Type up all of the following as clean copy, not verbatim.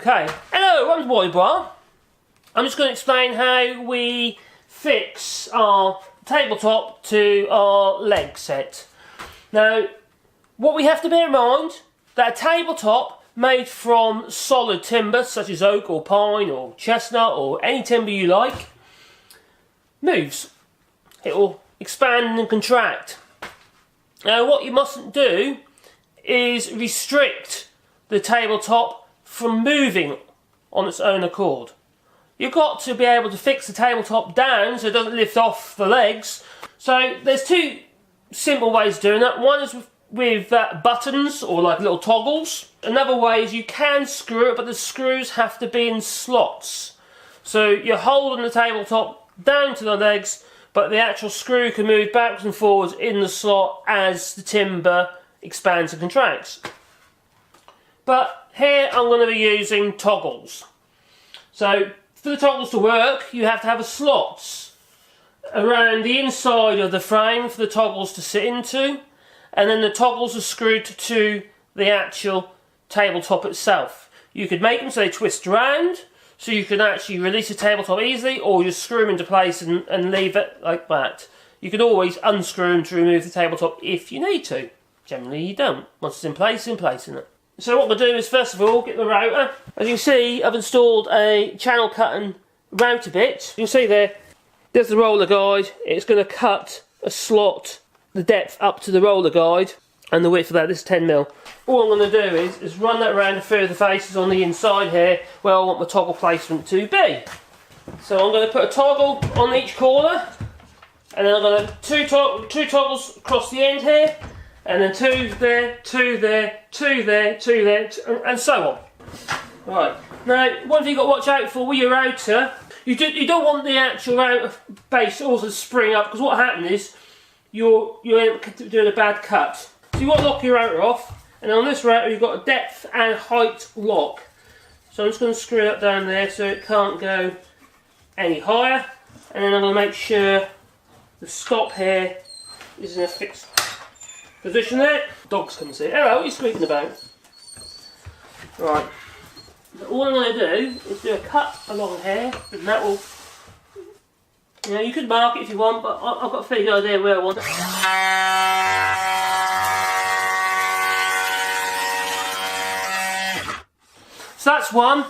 Okay, hello, I'm Boy Bar. I'm just going to explain how we fix our tabletop to our leg set. Now, what we have to bear in mind, that a tabletop made from solid timber, such as oak or pine or chestnut or any timber you like, moves. It will expand and contract. Now, what you mustn't do is restrict the tabletop from moving on its own accord. You've got to be able to fix the tabletop down so it doesn't lift off the legs. So there's two simple ways of doing that. One is with buttons or like little toggles. Another way is you can screw it, but the screws have to be in slots. So you're holding the tabletop down to the legs, but the actual screw can move backwards and forwards in the slot as the timber expands and contracts. But here I'm going to be using toggles. So for the toggles to work, you have to have a slots around the inside of the frame for the toggles to sit into, and then the toggles are screwed to the actual tabletop itself. You could make them so they twist around, so you can actually release the tabletop easily, or just screw them into place and leave it like that. You can always unscrew them to remove the tabletop if you need to. Generally you don't. Once it's in place, isn't it? So what we'll do is first of all get the router. As you can see, I've installed a channel cutting router bit. You can see there's the roller guide. It's going to cut a slot, the depth up to the roller guide, and the width of that is 10mm. All I'm going to do is run that around the further faces on the inside here where I want my toggle placement to be. So I'm going to put a toggle on each corner, and then I'm going to two toggles across the end here, and then two there, two there, two there, two there, and so on. Right, now one thing you've got to watch out for with your router, you don't want the actual router base also to spring up, because what happens is you're doing a bad cut. So you want to lock your router off, and on this router you've got a depth and height lock. So I'm just going to screw that down there so it can't go any higher, and then I'm going to make sure the stop here is in a fixed position there. Dogs come and see. Hello, what are you squeaking about? Right. So all I'm going to do is do a cut along here, and that will... You know, you could mark it if you want, but I've got a fairly good idea where I want it. So that's one.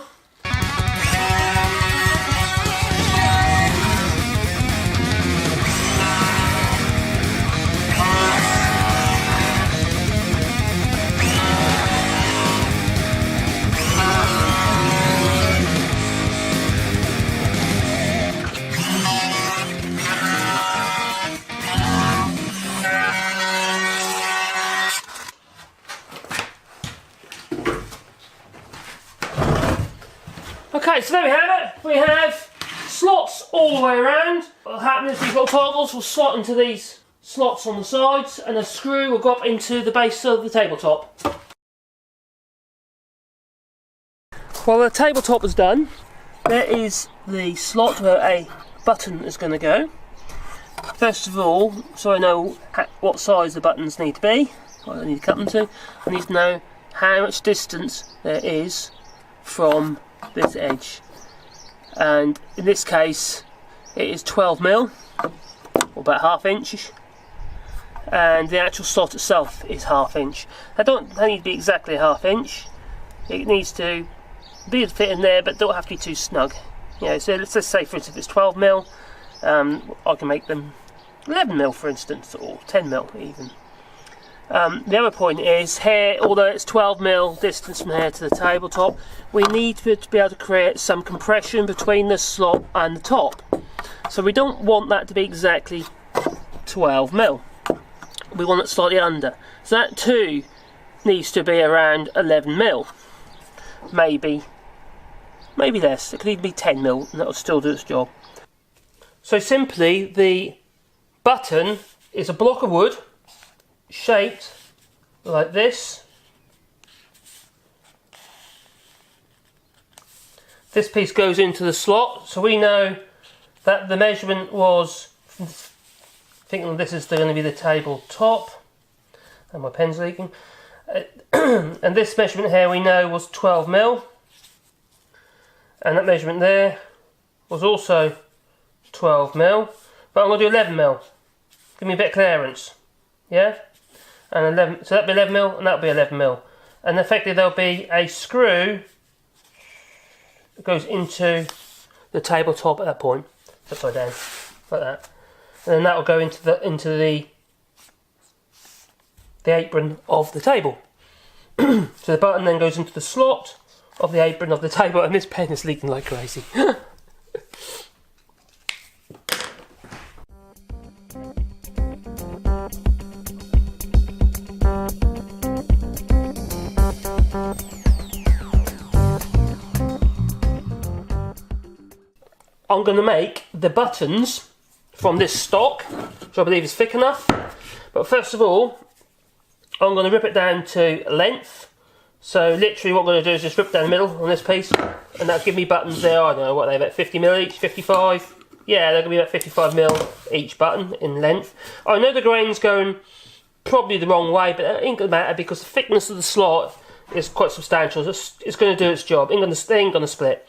Okay, so there we have it. We have slots all the way around. What will happen is these little toggles will slot into these slots on the sides, and a screw will go up into the base of the tabletop. While the tabletop is done, there is the slot where a button is going to go. First of all, so I know what size the buttons need to be, what I need to cut them to, I need to know how much distance there is from this edge, and in this case it is 12mm, or about ½ inch, and the actual slot itself is ½ inch. They don't need to be exactly ½ inch. It needs to be able to fit in there, but don't have to be too snug. You know, so let's just say for instance if it's 12mm, I can make them 11mm for instance, or 10mm even. The other point is here, although it's 12mm distance from here to the tabletop, we need to be able to create some compression between the slot and the top. So we don't want that to be exactly 12mm. We want it slightly under. So that too needs to be around 11mm. Maybe less. It could even be 10mm, and that'll still do its job. So simply, the button is a block of wood shaped like this. This piece goes into the slot, so we know that the measurement was, thinking this is going to be the tabletop, and my pen's leaking, and this measurement here we know was 12mm, and that measurement there was also 12mm, but I'm going to do 11mm. Give me a bit of clearance, yeah? And 11, so that'll be 11mm, and that'll be 11mm. And effectively there'll be a screw that goes into the tabletop at that point, upside down, like that. And then that'll go into the apron of the table. So the button then goes into the slot of the apron of the table, and this pen is leaking like crazy. I'm going to make the buttons from this stock, which I believe is thick enough. But first of all, I'm going to rip it down to length. So literally what I'm going to do is just rip down the middle on this piece, and that'll give me buttons there, I don't know what they're about, 50mm each, 55. Yeah, they're going to be about 55mm each button in length. I know the grain's going probably the wrong way, but it ain't going to matter because the thickness of the slot is quite substantial. It's going to do its job. It ain't going to split.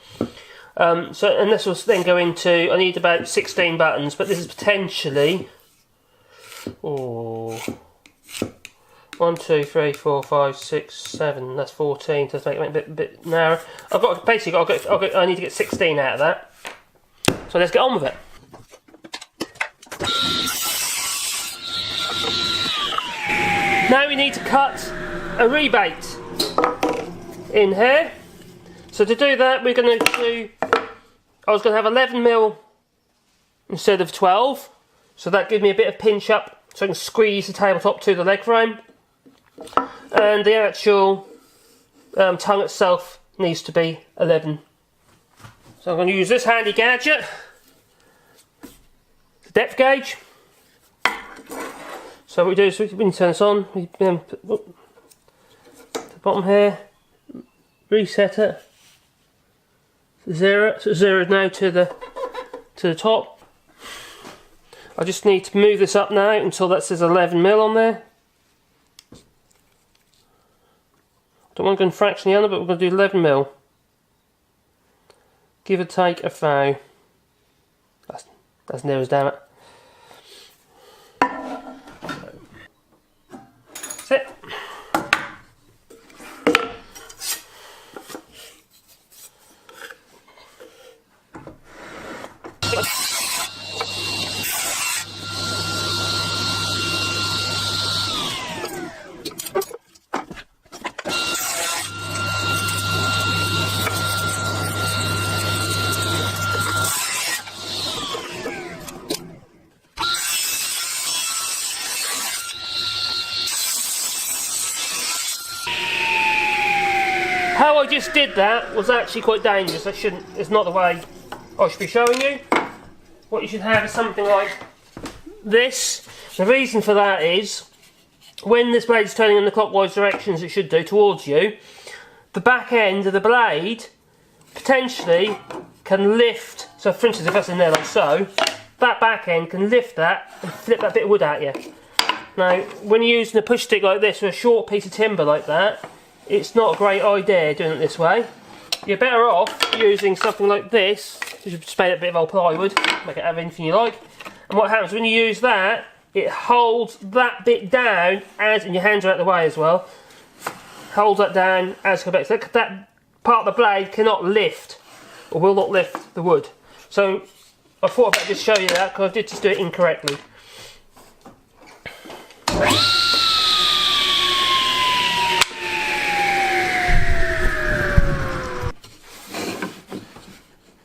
And this will then go into, I need about 16 buttons, but this is potentially, 1, 2, 3, 4, 5, 6, 7, that's 14, so let's make it a bit narrower. I need to get 16 out of that. So let's get on with it. Now we need to cut a rebate in here. So to do that, we're going to do, I was going to have 11mm instead of 12. So that gives me a bit of pinch up so I can squeeze the tabletop to the leg frame. And the actual tongue itself needs to be 11. So I'm going to use this handy gadget, the depth gauge. So what we do is when you turn this on, we then put the bottom here, reset it. Zero, so zero now to the top. I just need to move this up now until that says 11mm on there. Don't want to go in fractionally under, but we're going to do 11mm. Give or take a thou. That's near as damn it. That's it. How I just did that was actually quite dangerous. It's not the way I should be showing you. What you should have is something like this. The reason for that is when this blade is turning in the clockwise directions it should do towards you, the back end of the blade potentially can lift. So for instance, if that's in there like so, that back end can lift that and flip that bit of wood at you. Now when you're using a push stick like this or a short piece of timber like that, it's not a great idea doing it this way. You're better off using something like this. Just made a bit of old plywood, make it have anything you like. And what happens when you use that, it holds that bit down as, and your hands are out of the way as well, holds that down as correct. So that part of the blade cannot lift, or will not lift the wood. So I thought I'd just show you that because I did just do it incorrectly.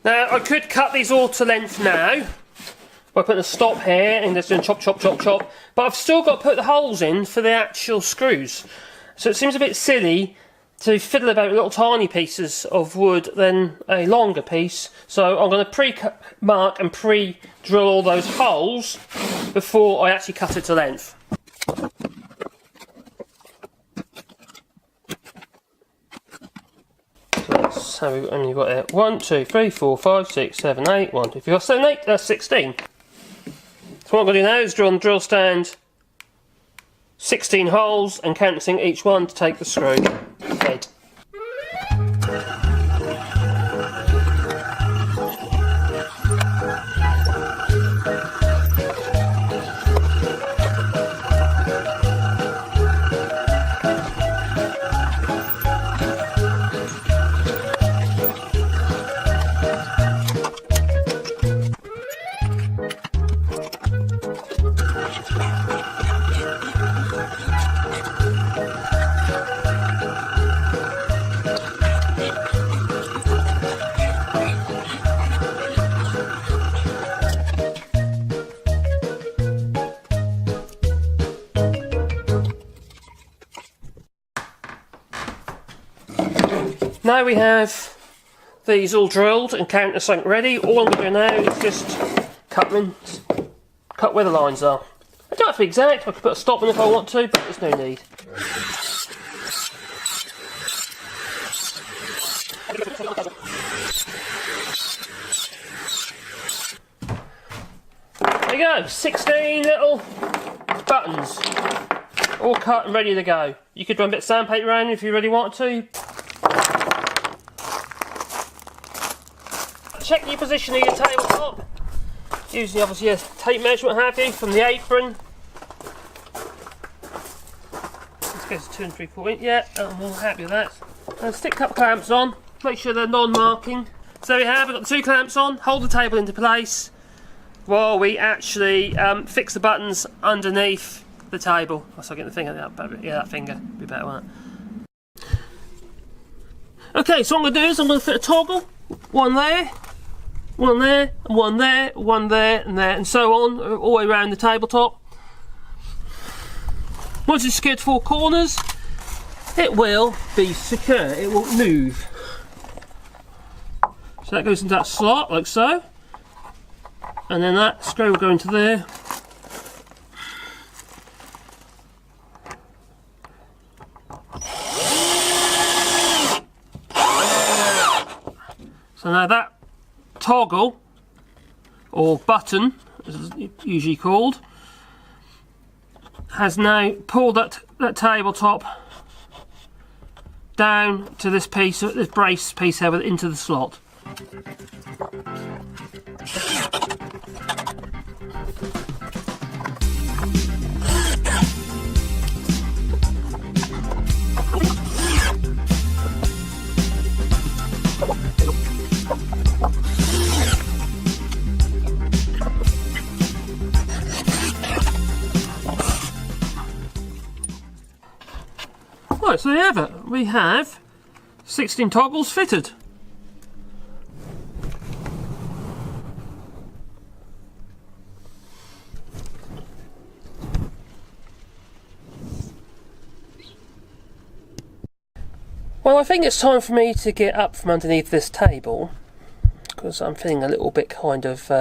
Now I could cut these all to length now by putting a stop here and just doing chop, chop, chop, chop, but I've still got to put the holes in for the actual screws. So it seems a bit silly to fiddle about with little tiny pieces of wood than a longer piece. So I'm going to pre-mark and pre-drill all those holes before I actually cut it to length. So we've only got it 1, 2, 3, 4, 5, 6, 7, 8, 1, 2, 3, 4, 7, 8, that's 16. So what I'm going to do now is drill on the drill stand 16 holes and counting each one to take the screw head. Now we have these all drilled and countersunk ready. All I'm going to do now is just cut where the lines are. I don't have to be exact, I could put a stop in if I want to, but there's no need. There you go, 16 little buttons, all cut and ready to go. You could run a bit of sandpaper around if you really want to. Check your position of your tabletop, using obviously your tape measure, what have you, from the apron. This goes to 2 3/4 inch, yeah, I'm all happy with that. And stick a couple clamps on, make sure they're non-marking. So there we have, we've got the 2 clamps on, hold the table into place while we actually fix the buttons underneath the table. I'll get the finger out, yeah, that finger would be better, won't it? Okay, so what I'm going to do is I'm going to fit a toggle, one there, one there, one there, one there, and there, and so on, all the way around the tabletop. Once it's secured to 4 corners, it will be secure, it will move. So that goes into that slot, like so, and then that screw will go into there. So now that toggle, or button as it's usually called, has now pulled that tabletop down to this piece, this brace piece here, into the slot. Right, so there you have it. We have 16 toggles fitted. Well, I think it's time for me to get up from underneath this table, because I'm feeling a little bit kind of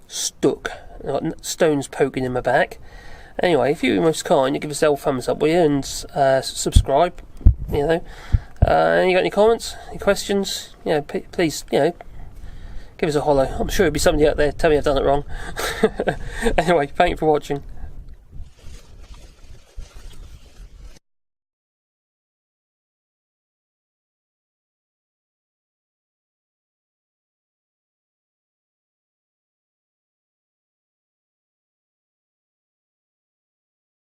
stuck. I've got stones poking in my back. Anyway, if you're most kind, you give us a thumbs up, will you, and subscribe, you know. You got any comments, any questions, you know, please, you know, give us a hollow. I'm sure there'll be somebody out there tell me I've done it wrong. Anyway, thank you for watching.